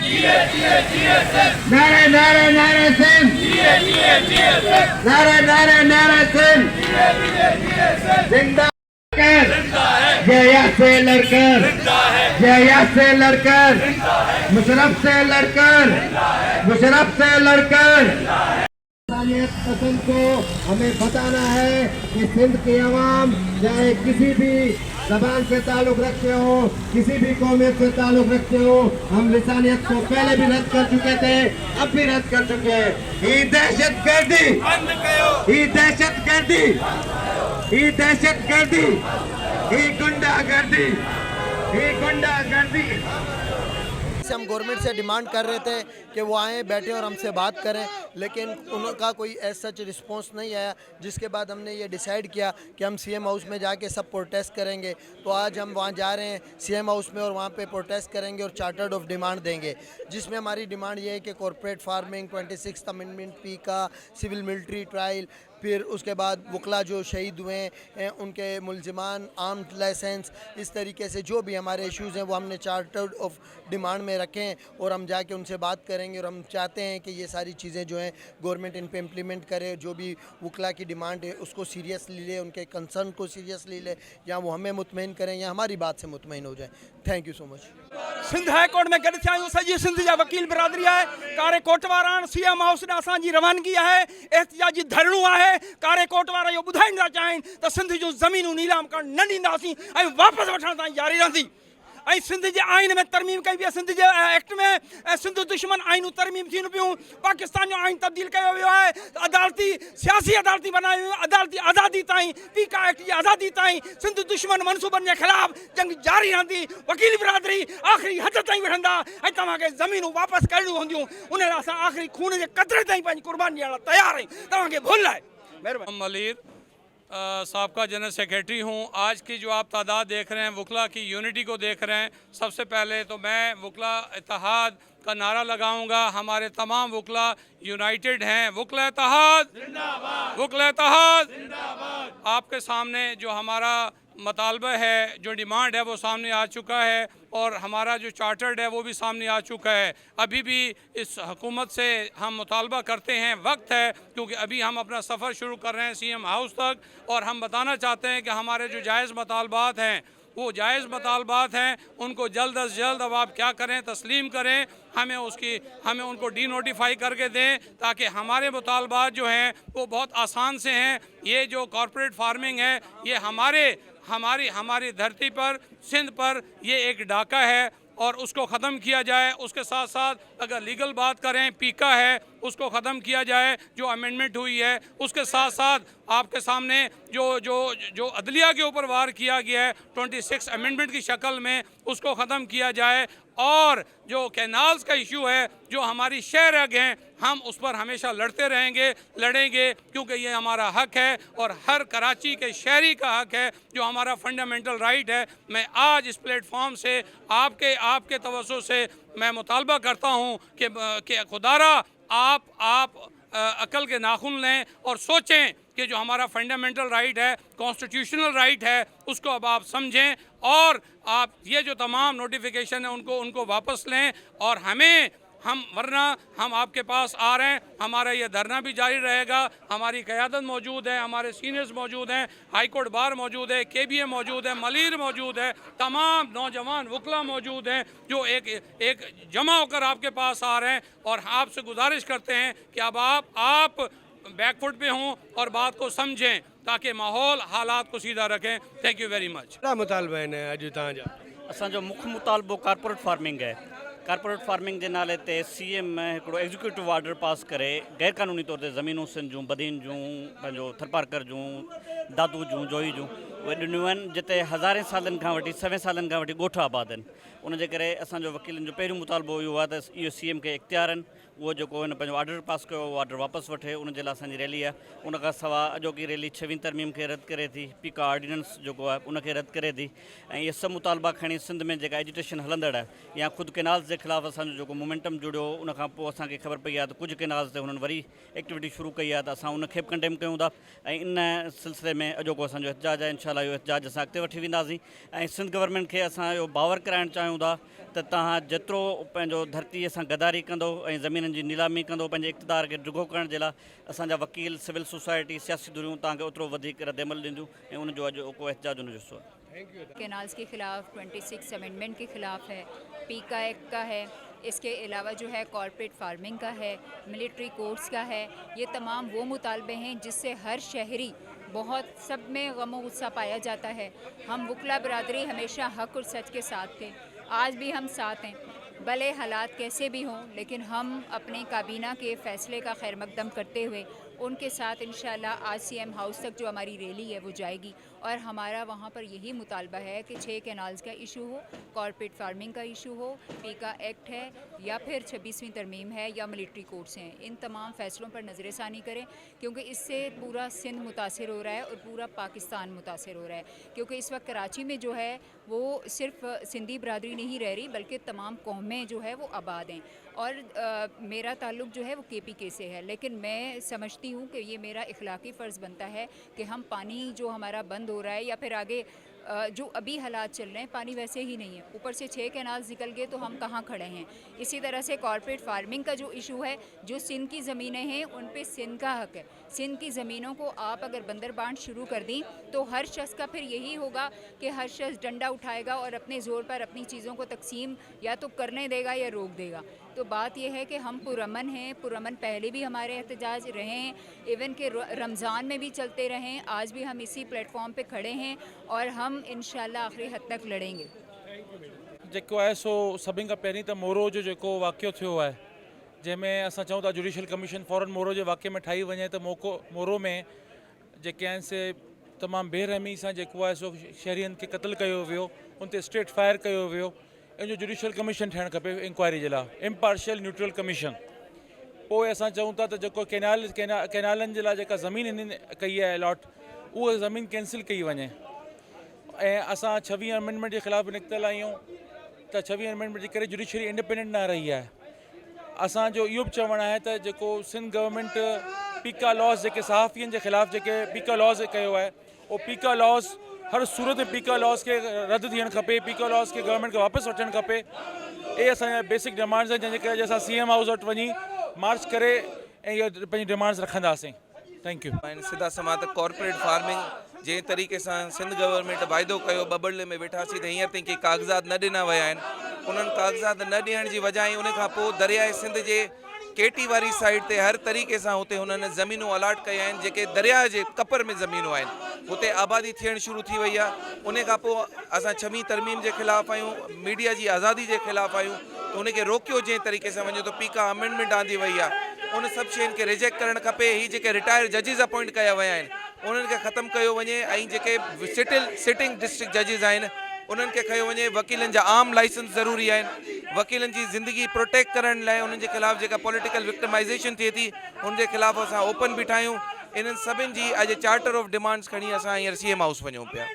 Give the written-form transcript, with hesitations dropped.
नारे नारे नारे सिंध, नारे नारे नारे सिंध, जिंदा कर, जया से लड़कर, जया से लड़कर, मुशर्रफ से लड़कर, मुशर्रफ से लड़कर पसंद को हमें बताना है कि सिंध की आवाम चाहे किसी भी जबान से ताल्लुक रखते हो, किसी भी कौमियत से ताल्लुक रखते हो, हम लिसानियत को पहले भी रद्द कर चुके थे, अब भी रद्द कर चुके हैं। ये दहशतगर्दी, ये दहशतगर्दी, ये दहशतगर्दी, ये गुंडागर्दी, ये गुंडागर्दी। हम गवर्नमेंट से डिमांड कर रहे थे कि वो आएँ, बैठे और हमसे बात करें, लेकिन उनका कोई एज सच रिस्पॉन्स नहीं आया, जिसके बाद हमने ये डिसाइड किया कि हम सीएम हाउस में जाके सब प्रोटेस्ट करेंगे। तो आज हम वहाँ जा रहे हैं सीएम हाउस में और वहाँ पे प्रोटेस्ट करेंगे और चार्टर्ड ऑफ डिमांड देंगे, जिसमें हमारी डिमांड ये है कि corporate farming, 26th amendment P का, सिविल मिलिट्री ट्रायल, फिर उसके बाद वकला जो शहीद हुए हैं उनके मुलजिमान, आर्म्ड लाइसेंस, इस तरीके से जो भी हमारे इश्यूज़ हैं वो हमने चार्टर्ड ऑफ डिमांड में रखें और हम जाके उनसे बात करेंगे। और हम चाहते हैं कि ये सारी चीज़ें जो हैं गवर्नमेंट इन पे इम्प्लीमेंट करे, जो भी वकला की डिमांड है उसको सीरियसली ले, उनके कंसर्न को सीरियसली ले, या वो हमें मुतमईन करें या हमारी बात से मुतमईन हो जाए। Thank you so much. Sindh high court में गॾु थिया आहियूं, सॼी सिंध जा वकील बिरादरी आहे, कारे कोट वारा सीएम हाउस ॾांहुं असांजी रवानगी आहे, एहतिजाजी धरणो आहे। कारे कोट वारा इहो ॿुधाइण था चाहिनि त सिंध जूं ज़मीनूं नीलाम करणु न ॾींदासीं ऐं वापसि वठण ताईं जारी रहंदी। ऐं सिंध जे आइन में तरमीम कई वई आहे, सिंध जे एक्ट में सिंध दुश्मन आइनूं तरमीम थियनि पियूं, पाकिस्तान जो आइन तब्दील कयो वियो आहे, अदालती सियासी अदालती बनाई वियूं, अदालती आज़ादी ताईं, पीका एक्ट जी आज़ादी ताईं सिंध दुश्मन मनसूबनि जे ख़िलाफ़ जंग जारी रहंदी। वकील बिरादरी आख़िरी हद ताईं विढ़ंदा ऐं तव्हांखे ज़मीनूं वापसि करणियूं हूंदियूं, उन लाइ असां आख़िरी खून जे क़तरे ताईं पंहिंजी क़ुर्बानी ॾियण लाइ तयारु आहियूं। तव्हांखे भुल आहे। महिरबानी। मलिर साबका जनरल सेक्रेटरी हूँ। आज की जो आप तादाद देख रहे हैं, वकला की यूनिटी को देख रहे हैं, सबसे पहले तो मैं वकला इत्तेहाद का नारा लगाऊंगा। हमारे तमाम वकला यूनाइटेड हैं। वकला इत्तेहाद जिंदाबाद, वकला इत्तेहाद जिंदाबाद। आपके सामने जो हमारा मतालबा है, जो डिमांड है, वो सामने आ चुका है और हमारा जो चार्टर्ड है वो भी सामने आ चुका है। अभी भी इस हुकूमत से हम मुतालबा करते हैं, वक्त है, क्योंकि अभी हम अपना सफ़र शुरू कर रहे हैं सीएम हाउस तक, और हम बताना चाहते हैं कि हमारे जो जायज़ मतालबात हैं वो जायज़ मतालबात हैं, उनको जल्द अज जल्द अब आप क्या करें, तस्लीम करें, हमें उनको डी नोटिफाई करके दें, ताकि हमारे मुतालबात जो हैं वो बहुत आसान से हैं। ये जो कॉर्पोरेट फार्मिंग है ये हमारी धरती पर, सिंध पर ये एक डाका है और उसको ख़त्म किया जाए। उसके साथ साथ अगर लीगल बात करें, पीका है, उसको ख़त्म किया जाए जो अमेंडमेंट हुई है। उसके साथ साथ आपके सामने जो अदलिया के ऊपर वार किया गया है 26 अमेंडमेंट की शक्ल में, उसको ख़त्म किया जाए। और जो कैनाल्स का इशू है, जो हमारी शहर हक हैं, हम उस पर हमेशा लड़ेंगे, क्योंकि ये हमारा हक है और हर कराची के शहरी का हक है, जो हमारा फंडामेंटल राइट है। मैं आज इस प्लेटफॉर्म से आपके तवज्जो से मैं मुतालबा करता हूँ कि खुदारा आप अकल के नाखून लें और सोचें कि जो हमारा फंडामेंटल राइट है, कॉन्स्टिट्यूशनल राइट है, उसको अब आप समझें और आप ये जो तमाम नोटिफिकेशन है उनको वापस लें। और वरना हम आपके पास आ रहे हैं, हमारा ये धरना भी जारी रहेगा। हमारी क़यादत मौजूद है, हमारे सीनियर्स मौजूद हैं, हाई कोर्ट बार मौजूद है, KBA मौजूद है, मलिर मौजूद है, तमाम नौजवान वकला मौजूद हैं जो एक जमा होकर आपके पास आ रहे हैं। और आपसे गुजारिश करते हैं कि अब आप बैकफुट पे हों और बात को समझें, ताकि माहौल हालात को सीधा रखें। Thank you very much. मुतालबा है अॼु तव्हांजा? असांजो मुख्य मुतालबो कॉर्पोरेट फार्मिंग है। कॉर्पोरेट फार्मिंग के नाले ते CM हिकिड़ो एग्जीक्यूटिव ऑर्डर पास करे गैर कानूनी तौर ते ज़मीनूं सिंध जूं, बदीन जूं, पंहिंजो थरपारकर जूं, दादू जूं, जोई जूं, उहे ॾिनियूं आहिनि, जिते हज़ारे सालनि खां वठी 100 सालनि खां वठी ॻोठ आबाद आहिनि। उनजे करे असांजो वकीलनि जो पहिरियों मुतालबो इहो आहे त इहो CM खे इख्तियार आहिनि, उहो जेको हिन पंहिंजो ऑर्डर पास कयो उहो ऑर्डर वापसि वठे। उनजे लाइ असांजी रैली आहे। उनखां सवाइ अॼोकी रैली 26 तरमीम खे रद्द करे थी, पीका ऑर्डिनेंस जेको आहे उनखे रद्द करे थी। ऐं इहे सभु मुतालबा खणी सिंध में जेका एजिटेशन हलंदड़ आहे, या ख़ुदि केनाल्स जे ख़िलाफ़ु असांजो जेको मोमेंटम जुड़ियो, उनखां पोइ असांखे ख़बर पई आहे त कुझु केनाल्स ते हुननि वरी एक्टिविटी शुरू कई आहे, त असां उनखे बि कंडेम कयूं था। ऐं इन सिलसिले में अॼोको असांजो एहतजाज आहे। इंशाअल्लाह साल जो एहतजाज असां अॻिते वठी वेंदासीं ऐं सिंध गवर्नमेंट खे असां इहो बावर कराइणु चाहियूं था त तव्हां जेतिरो पंहिंजो धरतीअ सां गदारी कंदो ऐं ज़मीननि जी नीलामी कंदो पंहिंजे इक़्तिदार खे ढिघो करण जे लाइ असांजा वकील सिविल सोसाइटी सियासी धुरियूं तव्हांखे ओतिरो वधीक रद्दमल ॾींदियूं ऐं उनजो अॼु को एहतजाज उनजो हिसो आहे। कैनाल्स के ख़िलाफ़ 26 अमेंडमेंट के ख़िलाफ़ है, पीका एक्ट का है, इसके अलावा जो है कॉर्पोरेट फार्मिंग का है, मिलिट्री कोर्ट्स का है। ये तमाम वो मुतालबे हैं जिससे हर शहरी बहुत सब में गम गुस्सा पाया जाता है। हम वकला बरादरी हमेशा हक और सच के साथ थे, आज भी हम साथ हैं। भले हालात कैसे भी हों, लेकिन हम अपने काबीना के फ़ैसले का खैर मकदम करते हुए उनके साथ इंशाल्लाह आज सीएम हाउस तक जो हमारी रैली है वो जाएगी और हमारा वहाँ पर यही मुतालबा है कि 6 कैनाल्स का इशू हो, कॉर्पोरेट फार्मिंग का इशू हो, पीका एक्ट है या फिर 26वीं तरमीम है या मिलिट्री कोर्ट्स हैं, इन तमाम फ़ैसलों पर नज़रसानी करें क्योंकि इससे पूरा सिंध मुतासर हो रहा है और पूरा पाकिस्तान मुतासर हो रहा है। क्योंकि इस वक्त कराची में जो है वो सिर्फ सिंधी बरादरी नहीं रह रही बल्कि तमाम कौमें जो है वो आबाद हैं और मेरा ताल्लुक़ जो है वो KPK से है, लेकिन मैं समझती हूँ कि ये मेरा इखलाकी फ़र्ज़ बनता है कि हम पानी जो हमारा बंद हो रहा है या फिर आगे जो अभी हालात चल रहे हैं पानी वैसे ही नहीं है, ऊपर से 6 कैनाल्स निकल गए तो हम कहाँ खड़े हैं। इसी तरह से कॉर्पोरेट फार्मिंग का जो इशू है, जो सिंध की ज़मीनें हैं उन पे सिंध का हक है। सिंध की ज़मीनों को आप अगर बंदर बांट शुरू कर दी तो हर शख्स का फिर यही होगा कि हर शख्स डंडा उठाएगा और अपने ज़ोर पर अपनी चीज़ों को तकसीम या तो करने देगा या रोक देगा। तो बात यह है कि हम पुरअमन हैं, पुरअमन पहले भी हमारे एहतजाज रहे हैं, इवन के रमज़ान में भी चलते रहें, आज भी हम इसी प्लेटफॉर्म पे खड़े हैं और हम इंशाल्लाह आखिरी हद तक लड़ेंगे। जेको आहे सो सभिनि खां पहिरीं त मोरो जो जेको वाक़ियो थियो आहे जंहिंमें असां चऊं था जुडिशल कमीशन फ़ौरन मोरो जे वाक़े में ठाही वञे त मोरो में जेके आहिनि से तमामु बेरहमी सां जेको आहे सो शहरियनि खे क़त्ल कयो वियो, उन ते स्ट्रेट फायर कयो वियो। इन जो जुडिशल कमीशन ठहिणु खपे इंक्वायरी जे लाइ, इम्पार्शियल न्यूट्रल कमीशन। पोइ असां चऊं था त जेको कैनालनि जे लाइ जेका ज़मीन हिननि कई आहे अलॉट, उहा ज़मीन कैंसिल कई वञे। ऐं असां 26 अमेंडमेंट जे ख़िलाफ़ु निकितल आहियूं त 26 अमेंडमेंट जे करे जुडिशरी इंडिपेंडेंट न रही आहे। असांजो इहो बि चवणु आहे त जेको सिंध गवर्नमेंट पीका लॉस जेके सहाफ़ियुनि जे ख़िलाफ़ु जेके पीका लॉस कयो आहे, उहो पीका लॉस हर सूरत में पीका लॉस खे रद्द थियणु खपे, पीका लॉस खे गवर्नमेंट खे वापसि वठणु खपे। इहे असांजा बेसिक डिमांड्स आहिनि जंहिंजे करे असां CM हाउस वटि वञी मार्च करे ऐं इहो पंहिंजी डिमांड्स रखंदासीं। Thank you. सिधा समात कॉर्पोरेट फार्मिंग जे तरीक़े सां सिंध गवर्नमेंट वाइदो कयो बबड़ले में वेठासीं त हींअर ताईं के काग़ज़ात न ॾिना विया आहिनि, उन्हनि काग़ज़ात न ॾियण जी वजह उन खां पोइ दरियाए सिंध जे केटी वारी साइड ते हर तरीक़े सां हुते हुननि ज़मीनूं अलाट कया आहिनि जेके दरिया जे कपर में ज़मीनूं आहिनि, हुते आबादी थियणु शुरू थी वई आहे। उन खां पोइ असां 6वीं तरमीम जे ख़िलाफ़ु आहियूं, मीडिया जी आज़ादी जे ख़िलाफ़ु आहियूं, त उनखे रोकियो जंहिं तरीक़े सां वञे तो पीका अमेंडमेंट आंदी वई आहे, उन सभु शयुनि खे रिजेक्ट करणु खपे। ही जेके रिटायर जजिस अपॉइंट कया विया आहिनि उन्हनि खे ख़तमु कयो वञे ऐं जेके सिटिंग डिस्ट्रिक्ट जजिस आहिनि उन्हनि खे खयो वञे। वकीलनि जा आम लाइसेंस ज़रूरी आहिनि, वकीलनि जी ज़िंदगी प्रोटेक्ट करण लाइ उन्हनि जे ख़िलाफ़ु जेका पॉलिटिकल विक्टिमाइज़ेशन थिए थी उनजे ख़िलाफ़ु असां ओपन बीठा आहियूं। इन्हनि सभिनि जी अॼु चार्टर ऑफ डिमांड्स खणी असां हींअर CM हाउस वञूं पिया।